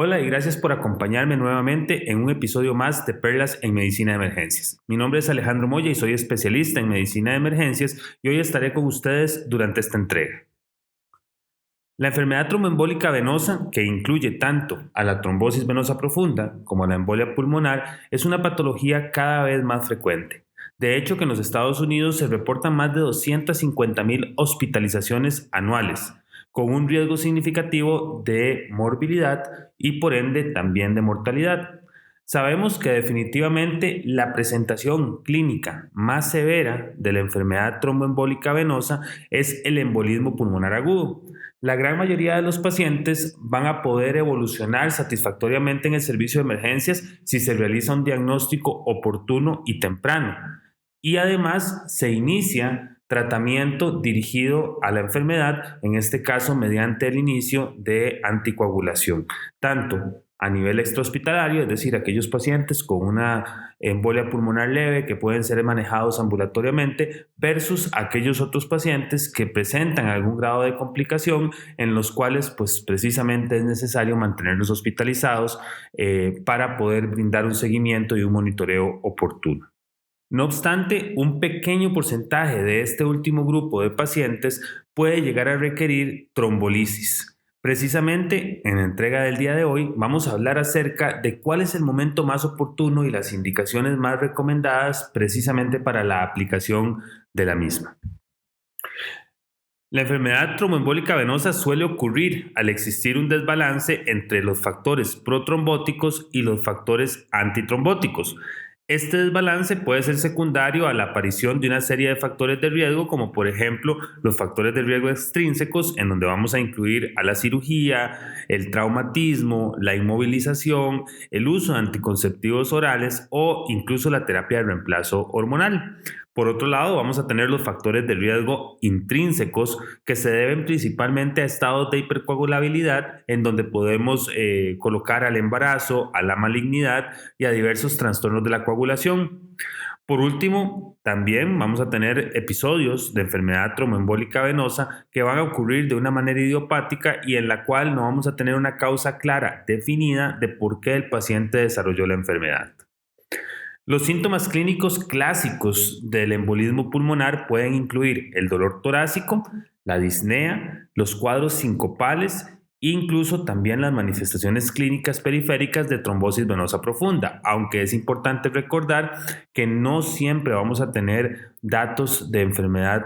Hola y gracias por acompañarme nuevamente en un episodio más de Perlas en Medicina de Emergencias. Mi nombre es Alejandro Moya y soy especialista en Medicina de Emergencias y hoy estaré con ustedes durante esta entrega. La enfermedad tromboembólica venosa, que incluye tanto a la trombosis venosa profunda como a la embolia pulmonar, es una patología cada vez más frecuente. De hecho, que en los Estados Unidos se reportan más de 250,000 hospitalizaciones anuales, con un riesgo significativo de morbilidad y por ende también de mortalidad. Sabemos que definitivamente la presentación clínica más severa de la enfermedad tromboembólica venosa es el embolismo pulmonar agudo. La gran mayoría de los pacientes van a poder evolucionar satisfactoriamente en el servicio de emergencias si se realiza un diagnóstico oportuno y temprano. Y además se inicia tratamiento dirigido a la enfermedad, en este caso mediante el inicio de anticoagulación, tanto a nivel extrahospitalario, es decir, aquellos pacientes con una embolia pulmonar leve que pueden ser manejados ambulatoriamente, versus aquellos otros pacientes que presentan algún grado de complicación en los cuales pues precisamente es necesario mantenerlos hospitalizados para poder brindar un seguimiento y un monitoreo oportuno. No obstante, un pequeño porcentaje de este último grupo de pacientes puede llegar a requerir trombolisis. Precisamente en la entrega del día de hoy vamos a hablar acerca de cuál es el momento más oportuno y las indicaciones más recomendadas precisamente para la aplicación de la misma. La enfermedad tromboembólica venosa suele ocurrir al existir un desbalance entre los factores protrombóticos y los factores antitrombóticos. Este desbalance puede ser secundario a la aparición de una serie de factores de riesgo, como por ejemplo los factores de riesgo extrínsecos, en donde vamos a incluir a la cirugía, el traumatismo, la inmovilización, el uso de anticonceptivos orales o incluso la terapia de reemplazo hormonal. Por otro lado, vamos a tener los factores de riesgo intrínsecos que se deben principalmente a estados de hipercoagulabilidad, en donde podemos colocar al embarazo, a la malignidad y a diversos trastornos de la coagulación. Por último, también vamos a tener episodios de enfermedad tromboembólica venosa que van a ocurrir de una manera idiopática y en la cual no vamos a tener una causa clara, definida de por qué el paciente desarrolló la enfermedad. Los síntomas clínicos clásicos del embolismo pulmonar pueden incluir el dolor torácico, la disnea, los cuadros sincopales e incluso también las manifestaciones clínicas periféricas de trombosis venosa profunda, aunque es importante recordar que no siempre vamos a tener datos de enfermedad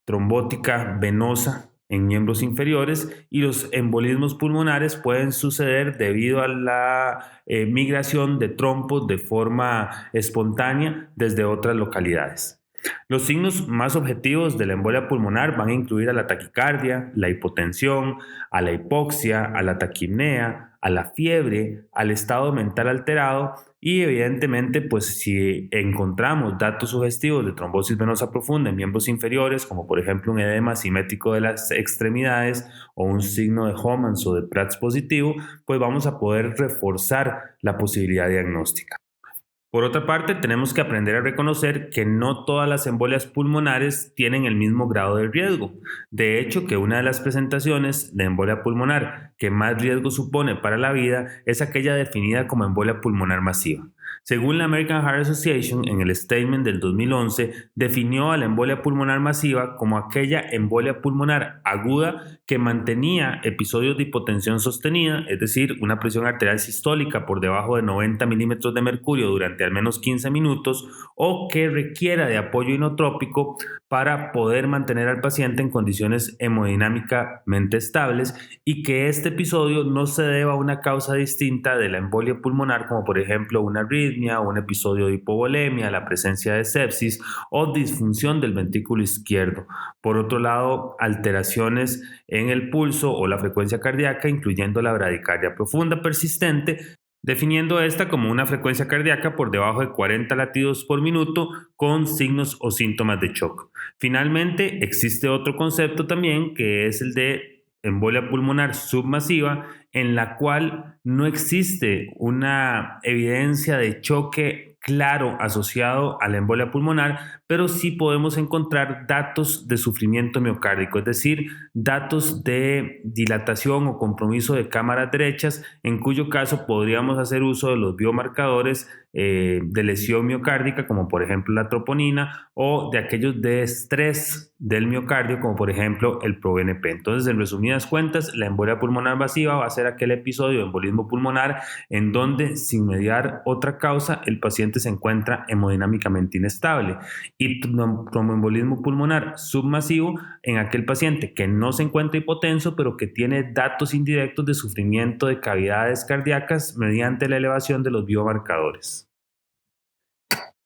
trombótica venosa en miembros inferiores y los embolismos pulmonares pueden suceder debido a la migración de trombos de forma espontánea desde otras localidades. Los signos más objetivos de la embolia pulmonar van a incluir a la taquicardia, la hipotensión, a la hipoxia, a la taquipnea, a la fiebre, al estado mental alterado y evidentemente pues si encontramos datos sugestivos de trombosis venosa profunda en miembros inferiores, como por ejemplo un edema simétrico de las extremidades o un signo de Homans o de Prats positivo, pues vamos a poder reforzar la posibilidad diagnóstica. Por otra parte, tenemos que aprender a reconocer que no todas las embolias pulmonares tienen el mismo grado de riesgo. De hecho, que una de las presentaciones de embolia pulmonar que más riesgo supone para la vida es aquella definida como embolia pulmonar masiva. Según la American Heart Association, en el statement del 2011, definió a la embolia pulmonar masiva como aquella embolia pulmonar aguda que mantenía episodios de hipotensión sostenida, es decir, una presión arterial sistólica por debajo de 90 milímetros de mercurio durante al menos 15 minutos o que requiera de apoyo inotrópico para poder mantener al paciente en condiciones hemodinámicamente estables y que este episodio no se deba a una causa distinta de la embolia pulmonar, como por ejemplo una arritmia, un episodio de hipovolemia, la presencia de sepsis o disfunción del ventrículo izquierdo. Por otro lado, alteraciones en el pulso o la frecuencia cardíaca, incluyendo la bradicardia profunda persistente, definiendo esta como una frecuencia cardíaca por debajo de 40 latidos por minuto con signos o síntomas de shock. Finalmente, existe otro concepto también que es el de embolia pulmonar submasiva, en la cual no existe una evidencia de choque claro asociado a la embolia pulmonar, pero sí podemos encontrar datos de sufrimiento miocárdico, es decir, datos de dilatación o compromiso de cámaras derechas, en cuyo caso podríamos hacer uso de los biomarcadores de lesión miocárdica, como por ejemplo la troponina, o de aquellos de estrés del miocardio, como por ejemplo el ProBNP. Entonces, en resumidas cuentas, la embolia pulmonar masiva va a ser aquel episodio de embolismo pulmonar en donde, sin mediar otra causa, el paciente se encuentra hemodinámicamente inestable. Y tromboembolismo pulmonar submasivo en aquel paciente que no se encuentra hipotenso, pero que tiene datos indirectos de sufrimiento de cavidades cardíacas mediante la elevación de los biomarcadores.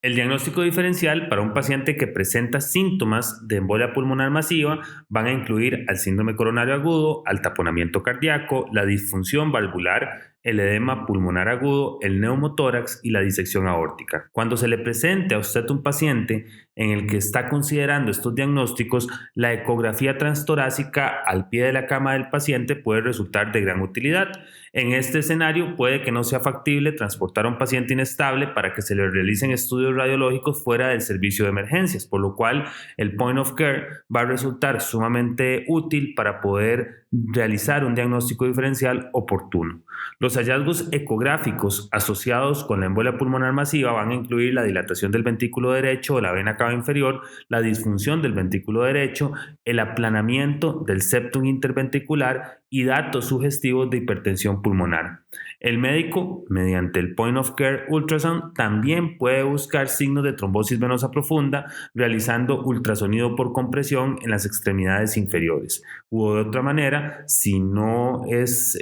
El diagnóstico diferencial para un paciente que presenta síntomas de embolia pulmonar masiva van a incluir al síndrome coronario agudo, al taponamiento cardíaco, la disfunción valvular, el edema pulmonar agudo, el neumotórax y la disección aórtica. Cuando se le presente a usted un paciente en el que está considerando estos diagnósticos, la ecografía transtorácica al pie de la cama del paciente puede resultar de gran utilidad. En este escenario puede que no sea factible transportar a un paciente inestable para que se le realicen estudios radiológicos fuera del servicio de emergencias, por lo cual el point of care va a resultar sumamente útil para poder realizar un diagnóstico diferencial oportuno. Los hallazgos ecográficos asociados con la embolia pulmonar masiva van a incluir la dilatación del ventrículo derecho o la vena cava inferior, la disfunción del ventrículo derecho, el aplanamiento del septum interventricular y datos sugestivos de hipertensión pulmonar. El médico, mediante el point of care ultrasound, también puede buscar signos de trombosis venosa profunda realizando ultrasonido por compresión en las extremidades inferiores. U de otra manera, si no es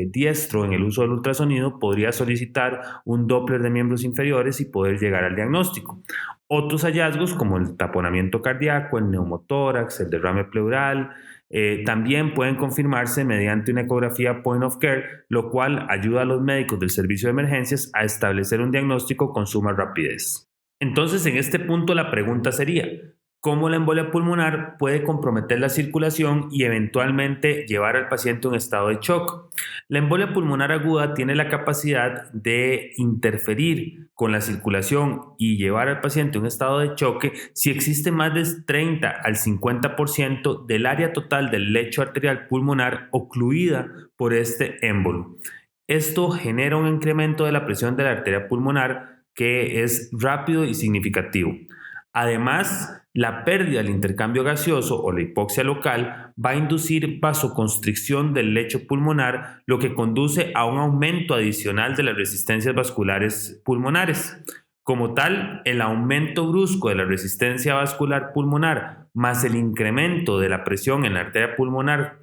diestro en el uso del ultrasonido, podría solicitar un Doppler de miembros inferiores y poder llegar al diagnóstico. Otros hallazgos como el taponamiento cardíaco, el neumotórax, el derrame pleural, también pueden confirmarse mediante una ecografía point of care, lo cual ayuda a los médicos del servicio de emergencias a establecer un diagnóstico con suma rapidez. Entonces, en este punto la pregunta sería, ¿cómo la embolia pulmonar puede comprometer la circulación y eventualmente llevar al paciente a un estado de shock? La embolia pulmonar aguda tiene la capacidad de interferir con la circulación y llevar al paciente a un estado de choque si existe más de 30 al 50% del área total del lecho arterial pulmonar ocluida por este émbolo. Esto genera un incremento de la presión de la arteria pulmonar que es rápido y significativo. Además, la pérdida del intercambio gaseoso o la hipoxia local va a inducir vasoconstricción del lecho pulmonar, lo que conduce a un aumento adicional de las resistencias vasculares pulmonares. Como tal, el aumento brusco de la resistencia vascular pulmonar más el incremento de la presión en la arteria pulmonar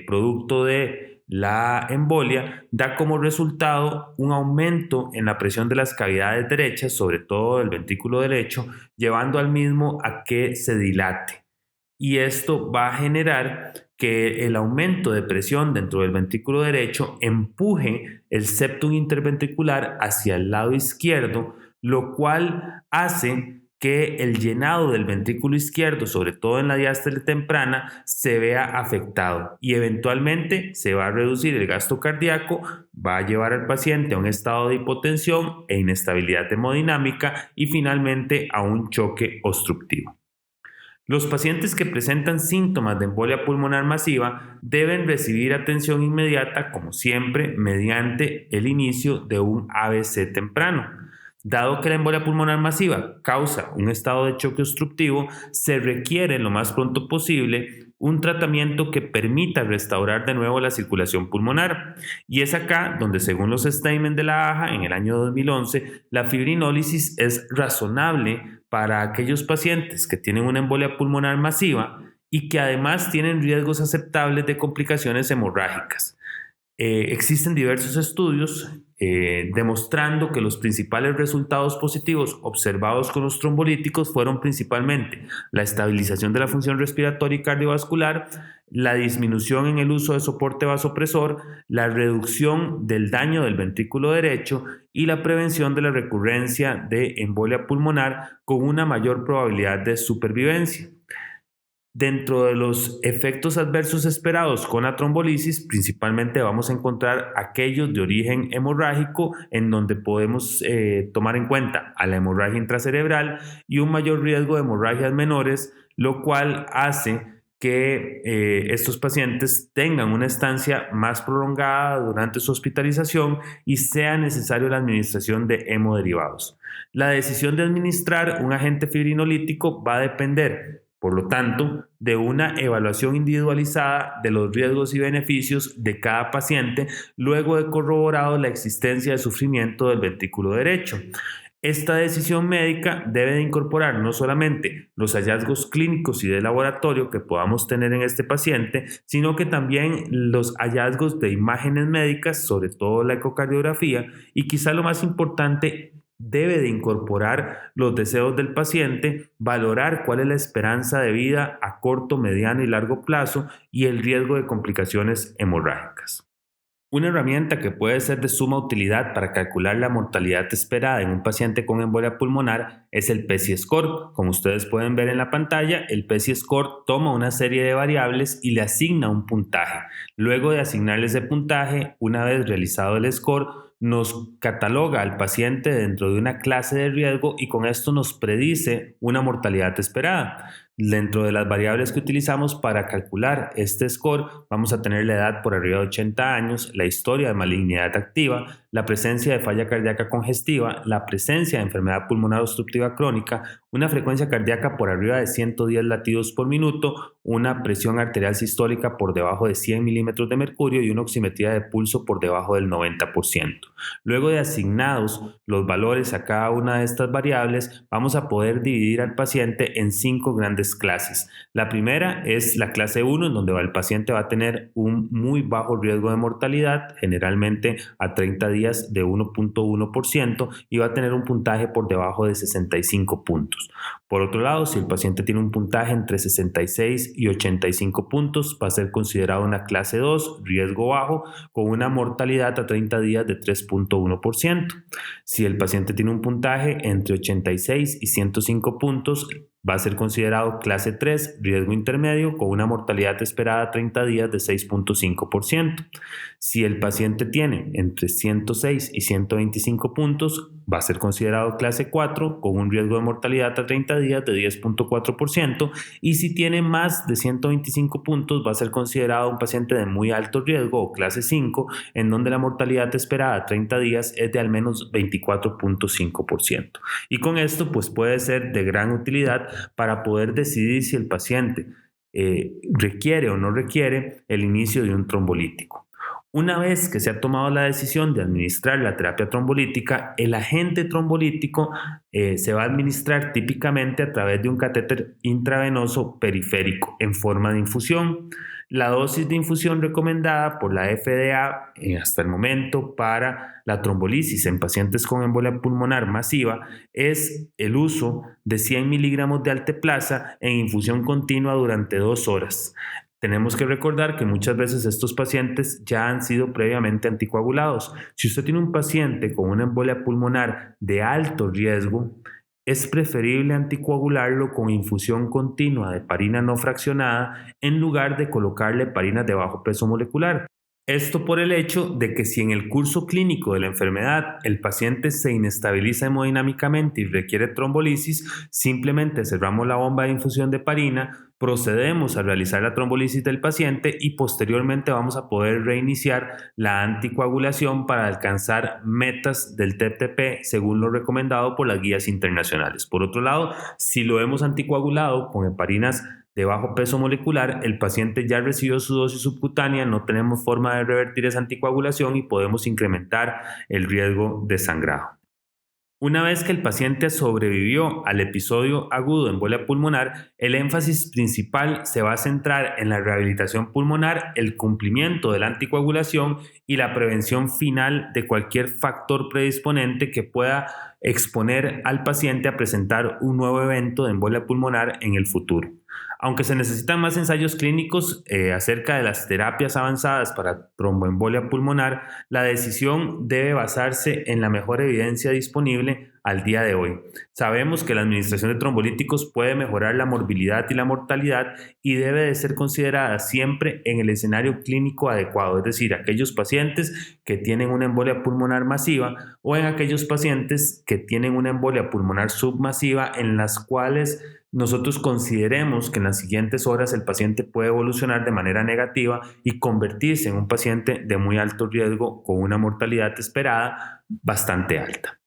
producto de la embolia da como resultado un aumento en la presión de las cavidades derechas, sobre todo del ventrículo derecho, llevando al mismo a que se dilate. Y esto va a generar que el aumento de presión dentro del ventrículo derecho empuje el septum interventricular hacia el lado izquierdo, lo cual hace que el llenado del ventrículo izquierdo, sobre todo en la diástole temprana, se vea afectado y eventualmente se va a reducir el gasto cardíaco, va a llevar al paciente a un estado de hipotensión e inestabilidad hemodinámica y finalmente a un choque obstructivo. Los pacientes que presentan síntomas de embolia pulmonar masiva deben recibir atención inmediata, como siempre, mediante el inicio de un ABC temprano. Dado que la embolia pulmonar masiva causa un estado de choque obstructivo, se requiere lo más pronto posible un tratamiento que permita restaurar de nuevo la circulación pulmonar. Y es acá donde, según los statements de la AJA en el año 2011, la fibrinólisis es razonable para aquellos pacientes que tienen una embolia pulmonar masiva y que además tienen riesgos aceptables de complicaciones hemorrágicas. Existen diversos estudios demostrando que los principales resultados positivos observados con los trombolíticos fueron principalmente la estabilización de la función respiratoria y cardiovascular, la disminución en el uso de soporte vasopresor, la reducción del daño del ventrículo derecho y la prevención de la recurrencia de embolia pulmonar con una mayor probabilidad de supervivencia. Dentro de los efectos adversos esperados con la trombolisis, principalmente vamos a encontrar aquellos de origen hemorrágico, en donde podemos tomar en cuenta a la hemorragia intracerebral y un mayor riesgo de hemorragias menores, lo cual hace que estos pacientes tengan una estancia más prolongada durante su hospitalización y sea necesario la administración de hemoderivados. La decisión de administrar un agente fibrinolítico va a depender, por lo tanto, de una evaluación individualizada de los riesgos y beneficios de cada paciente, luego de corroborado la existencia de sufrimiento del ventrículo derecho. Esta decisión médica debe de incorporar no solamente los hallazgos clínicos y de laboratorio que podamos tener en este paciente, sino que también los hallazgos de imágenes médicas, sobre todo la ecocardiografía, y quizá lo más importante, debe de incorporar los deseos del paciente, valorar cuál es la esperanza de vida a corto, mediano y largo plazo y el riesgo de complicaciones hemorrágicas. Una herramienta que puede ser de suma utilidad para calcular la mortalidad esperada en un paciente con embolia pulmonar es el PESI score. Como ustedes pueden ver en la pantalla, el PESI score toma una serie de variables y le asigna un puntaje. Luego de asignarle ese puntaje, una vez realizado el score, nos cataloga al paciente dentro de una clase de riesgo y con esto nos predice una mortalidad esperada. Dentro de las variables que utilizamos para calcular este score, vamos a tener la edad por arriba de 80 años, la historia de malignidad activa, la presencia de falla cardíaca congestiva, la presencia de enfermedad pulmonar obstructiva crónica, una frecuencia cardíaca por arriba de 110 latidos por minuto, una presión arterial sistólica por debajo de 100 milímetros de mercurio y una oximetría de pulso por debajo del 90%. Luego de asignados los valores a cada una de estas variables, vamos a poder dividir al paciente en 5 grandes clases. La primera es la clase 1, en donde el paciente va a tener un muy bajo riesgo de mortalidad, generalmente a 30 días de 1.1%, y va a tener un puntaje por debajo de 65 puntos. Por otro lado, si el paciente tiene un puntaje entre 66 y 85 puntos, va a ser considerado una clase 2, riesgo bajo, con una mortalidad a 30 días de 3.1%. Si el paciente tiene un puntaje entre 86 y 105 puntos, va a ser considerado clase 3, riesgo intermedio, con una mortalidad esperada a 30 días de 6.5%. Si el paciente tiene entre 106 y 125 puntos, va a ser considerado clase 4, con un riesgo de mortalidad a 30 días de 10.4%. Y si tiene más de 125 puntos, va a ser considerado un paciente de muy alto riesgo o clase 5, en donde la mortalidad esperada a 30 días es de al menos 24.5%. Y con esto, pues puede ser de gran utilidad para poder decidir si el paciente requiere o no requiere el inicio de un trombolítico. Una vez que se ha tomado la decisión de administrar la terapia trombolítica, el agente trombolítico se va a administrar típicamente a través de un catéter intravenoso periférico en forma de infusión. La dosis de infusión recomendada por la FDA hasta el momento para la trombolisis en pacientes con embolia pulmonar masiva es el uso de 100 miligramos de alteplasa en infusión continua durante 2 horas. Tenemos que recordar que muchas veces estos pacientes ya han sido previamente anticoagulados. Si usted tiene un paciente con una embolia pulmonar de alto riesgo, es preferible anticoagularlo con infusión continua de heparina no fraccionada en lugar de colocarle heparinas de bajo peso molecular. Esto por el hecho de que si en el curso clínico de la enfermedad el paciente se inestabiliza hemodinámicamente y requiere trombolisis, simplemente cerramos la bomba de infusión de heparina, procedemos a realizar la trombolisis del paciente y posteriormente vamos a poder reiniciar la anticoagulación para alcanzar metas del TTP según lo recomendado por las guías internacionales. Por otro lado, si lo hemos anticoagulado con heparinas de bajo peso molecular, el paciente ya recibió su dosis subcutánea, no tenemos forma de revertir esa anticoagulación y podemos incrementar el riesgo de sangrado. Una vez que el paciente sobrevivió al episodio agudo de embolia pulmonar, el énfasis principal se va a centrar en la rehabilitación pulmonar, el cumplimiento de la anticoagulación y la prevención final de cualquier factor predisponente que pueda exponer al paciente a presentar un nuevo evento de embolia pulmonar en el futuro. Aunque se necesitan más ensayos clínicos acerca de las terapias avanzadas para tromboembolia pulmonar, la decisión debe basarse en la mejor evidencia disponible al día de hoy. Sabemos que la administración de trombolíticos puede mejorar la morbilidad y la mortalidad y debe de ser considerada siempre en el escenario clínico adecuado, es decir, aquellos pacientes que tienen una embolia pulmonar masiva o en aquellos pacientes que tienen una embolia pulmonar submasiva en las cuales nosotros consideremos que en las siguientes horas el paciente puede evolucionar de manera negativa y convertirse en un paciente de muy alto riesgo con una mortalidad esperada bastante alta.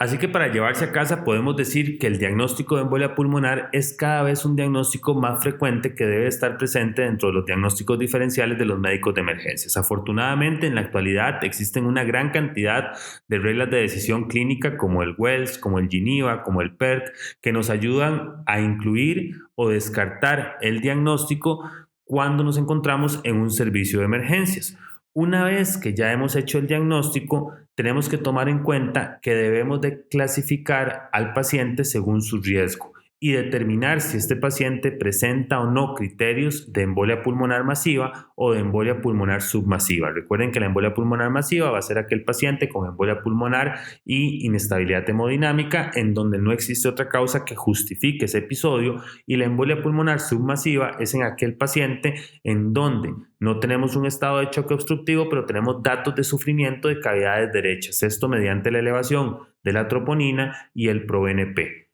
Así que para llevarse a casa podemos decir que el diagnóstico de embolia pulmonar es cada vez un diagnóstico más frecuente que debe estar presente dentro de los diagnósticos diferenciales de los médicos de emergencias. Afortunadamente, en la actualidad existen una gran cantidad de reglas de decisión clínica como el Wells, como el Geneva, como el PERT, que nos ayudan a incluir o descartar el diagnóstico cuando nos encontramos en un servicio de emergencias. Una vez que ya hemos hecho el diagnóstico, tenemos que tomar en cuenta que debemos de clasificar al paciente según su riesgo y determinar si este paciente presenta o no criterios de embolia pulmonar masiva o de embolia pulmonar submasiva. Recuerden que la embolia pulmonar masiva va a ser aquel paciente con embolia pulmonar y inestabilidad hemodinámica en donde no existe otra causa que justifique ese episodio, y la embolia pulmonar submasiva es en aquel paciente en donde no tenemos un estado de choque obstructivo, pero tenemos datos de sufrimiento de cavidades derechas, esto mediante la elevación de la troponina y el ProBNP.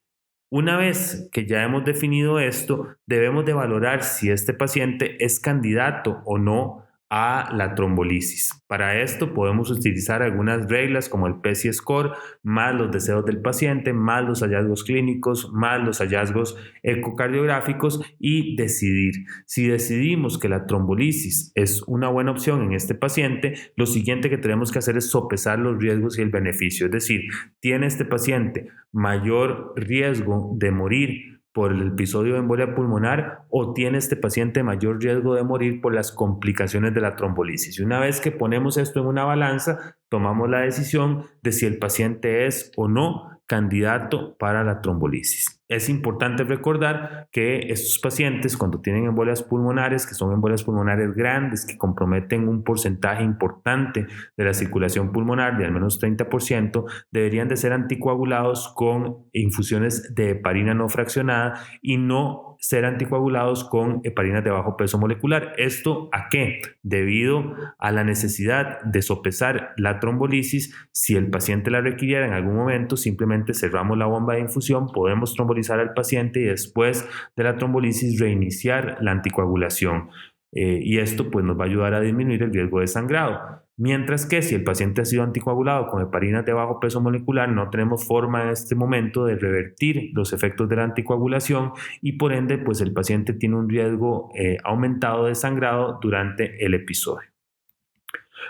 Una vez que ya hemos definido esto, debemos de valorar si este paciente es candidato o no a la trombolisis. Para esto podemos utilizar algunas reglas como el PESI score, más los deseos del paciente, más los hallazgos clínicos, más los hallazgos ecocardiográficos y decidir. Si decidimos que la trombolisis es una buena opción en este paciente, lo siguiente que tenemos que hacer es sopesar los riesgos y el beneficio. Es decir, ¿tiene este paciente mayor riesgo de morir por el episodio de embolia pulmonar o tiene este paciente mayor riesgo de morir por las complicaciones de la trombolisis? Y una vez que ponemos esto en una balanza, tomamos la decisión de si el paciente es o no candidato para la trombolisis. Es importante recordar que estos pacientes, cuando tienen embolias pulmonares, que son embolias pulmonares grandes, que comprometen un porcentaje importante de la circulación pulmonar, de al menos 30%, deberían de ser anticoagulados con infusiones de heparina no fraccionada y no ser anticoagulados con heparinas de bajo peso molecular. ¿Esto a qué? Debido a la necesidad de sopesar la trombolisis. Si el paciente la requiriera en algún momento, simplemente cerramos la bomba de infusión, podemos trombolizar al paciente y después de la trombolisis reiniciar la anticoagulación. Y esto pues nos va a ayudar a disminuir el riesgo de sangrado. Mientras que si el paciente ha sido anticoagulado con heparinas de bajo peso molecular, no tenemos forma en este momento de revertir los efectos de la anticoagulación y por ende pues el paciente tiene un riesgo aumentado de sangrado durante el episodio.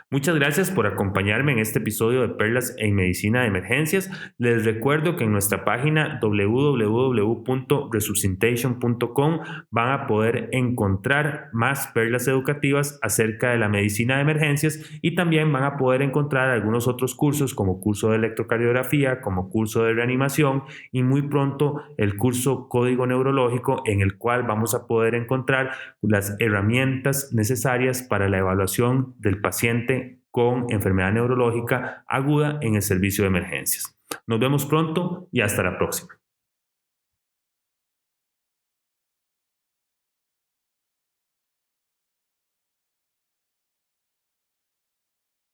Muchas gracias por acompañarme en este episodio de Perlas en Medicina de Emergencias. Les recuerdo que en nuestra página www.resuscitation.com van a poder encontrar más perlas educativas acerca de la medicina de emergencias y también van a poder encontrar algunos otros cursos como curso de electrocardiografía, como curso de reanimación y muy pronto el curso Código Neurológico, en el cual vamos a poder encontrar las herramientas necesarias para la evaluación del paciente con enfermedad neurológica aguda en el servicio de emergencias. Nos vemos pronto y hasta la próxima.